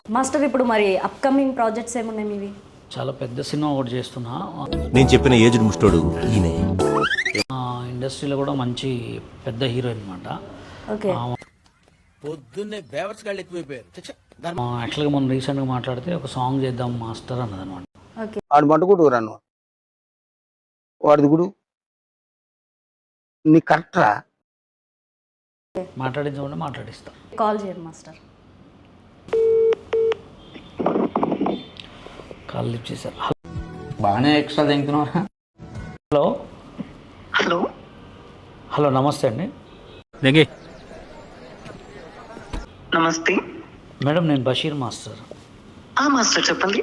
Master ఇప్పుడు మరి upcoming projects ఏమున్నాయి మీవి? చాలా పెద్ద సినిమా ఒకటి చేస్తున్నా. నేను చెప్పిన ఏజ్డ్ ముస్టోడు ఈయనే. ఇండస్ట్రీలో కూడా మంచి పెద్ద హీరోయిన్ అనమాట. ఓకే. పొద్దున్నే బేవర్స్ గాళ్ళు ఎక్కువైపోయారు. యాక్చువల్గా మనం రీసెంట్గా మాట్లాడితే ఒక సాంగ్ చేద్దాం మాస్టర్ అన్నది అనమాట. ఓకే. వాడు మట్టుకుంటూ రాను వాడిది గుడు నీ కరెక్టరా మాట్లాడించమంటే మాట్లాడిస్తా. కాల్ చేయండి మాస్టర్. కాల్ లిఫ్ట్ చేశారు. బాగానే ఎక్స్ట్రా తింటున్నారా? హలో హలో హలో నమస్తే అండి. నమస్తే మేడం నేను బషీర్ మాస్టర్. మాస్టర్ చెప్పండి.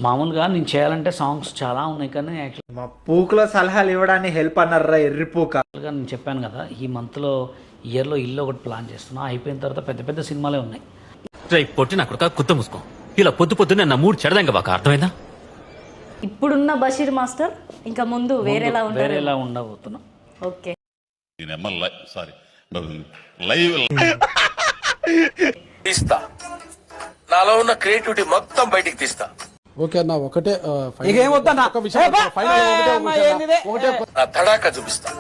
మామూలుగా నేను చేయాలంటే సాంగ్స్ చాలా ఉన్నాయి, కానీ మా పూకుల సలహాలు ఇవ్వడానికి హెల్ప్ అన్నారా ఎర్రి పూక. యాక్చువల్గా నేను చెప్పాను కదా, ఈ మంత్లో ఇయర్లో ఇల్లు ఒకటి ప్లాన్ చేస్తున్నా. అయిపోయిన తర్వాత పెద్ద పెద్ద సినిమాలే ఉన్నాయి. పొట్టిన అక్కడ కుత్త మూసుకో. ఇలా పొద్దు పొద్దున్నే నా మూడు చెడదంగా బాగా అర్థమైందా? ఇప్పుడున్న బషీర్ మాస్టర్ ఇంకా ముందు వేరేలా ఉండబోతున్నా. ఓకే. తీస్తా, నాలో ఉన్న క్రియేటివిటీ మొత్తం బయటికి తీస్తా. ఓకే అన్న ఒకటే నా తడాక చూపిస్తా.